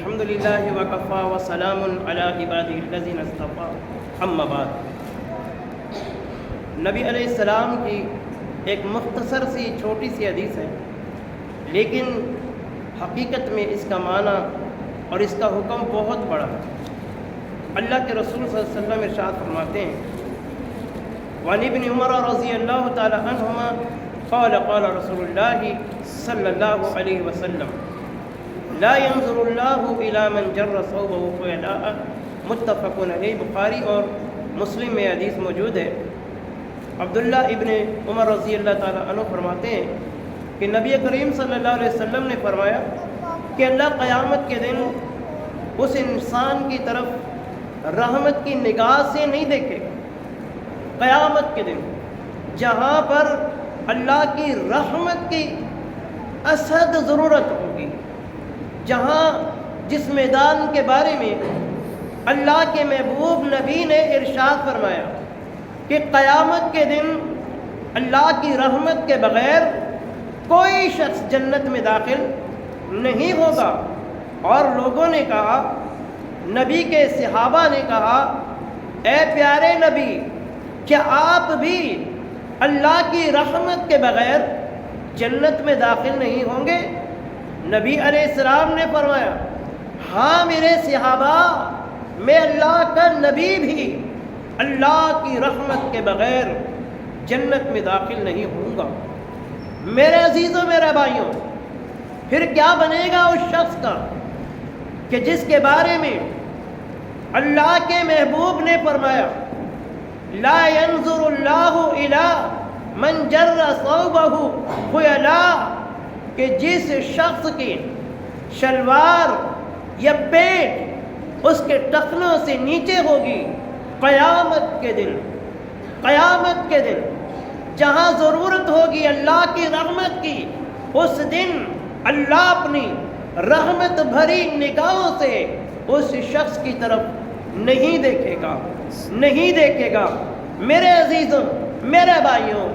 الحمد للہ وکفا وسلام علی عبادہ الذین اصطفیٰ اما بعد۔ نبی علیہ السلام کی ایک مختصر سی چھوٹی سی حدیث ہے، لیکن حقیقت میں اس کا معنی اور اس کا حکم بہت بڑا ہے۔ اللہ کے رسول صلی اللہ علیہ وسلم ارشاد فرماتے ہیں، وعن ابن عمر رضی اللہ تعالی عنہما قال قال رسول اللہ صلی اللہ علیہ وسلم لا ينظر اللہ الی من جر ثوبہ خیلاء، متفق علیہ۔ بخاری اور مسلم میں حدیث موجود ہے۔ عبداللہ ابن عمر رضی اللہ تعالیٰ عنہ فرماتے ہیں کہ نبی کریم صلی اللہ علیہ وسلم نے فرمایا کہ اللہ قیامت کے دن اس انسان کی طرف رحمت کی نگاہ سے نہیں دیکھے گا۔ قیامت کے دن جہاں پر اللہ کی رحمت کی اشد ضرورت ہوگی، جہاں جس میدان کے بارے میں اللہ کے محبوب نبی نے ارشاد فرمایا کہ قیامت کے دن اللہ کی رحمت کے بغیر کوئی شخص جنت میں داخل نہیں ہوگا۔ اور لوگوں نے کہا، نبی کے صحابہ نے کہا، اے پیارے نبی، کیا آپ بھی اللہ کی رحمت کے بغیر جنت میں داخل نہیں ہوں گے؟ نبی علیہ السلام نے فرمایا، ہاں میرے صحابہ، میں اللہ کا نبی بھی اللہ کی رحمت کے بغیر جنت میں داخل نہیں ہوں گا۔ میرے عزیزوں، میرے بھائیوں، پھر کیا بنے گا اس شخص کا کہ جس کے بارے میں اللہ کے محبوب نے فرمایا لا ينظر اللہ الی من جر ثوبہ خیلاء، کہ جس شخص کی شلوار یا پیٹ اس کے ٹخنوں سے نیچے ہوگی، قیامت کے دن جہاں ضرورت ہوگی اللہ کی رحمت کی، اس دن اللہ اپنی رحمت بھری نگاہوں سے اس شخص کی طرف نہیں دیکھے گا۔ میرے عزیزوں، میرے بھائیوں،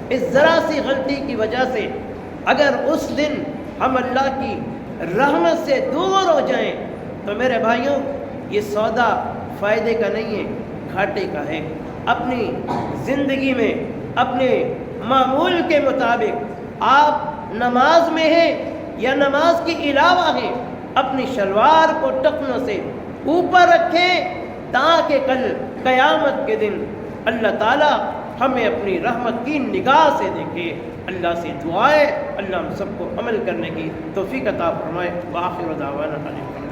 اس ذرا سی غلطی کی وجہ سے اگر اس دن ہم اللہ کی رحمت سے دور ہو جائیں تو میرے بھائیوں یہ سودا فائدے کا نہیں ہے، گھاٹے کا ہے۔ اپنی زندگی میں اپنے معمول کے مطابق آپ نماز میں ہیں یا نماز کے علاوہ ہیں، اپنی شلوار کو ٹخنوں سے اوپر رکھیں تاکہ کل قیامت کے دن اللہ تعالیٰ ہمیں اپنی رحمت کی نگاہ سے دیکھے۔ اللہ سے دعائے اللہ ہم سب کو عمل کرنے کی توفیق عطا فرمائے۔ وآخر دعوانا الحمدللہ۔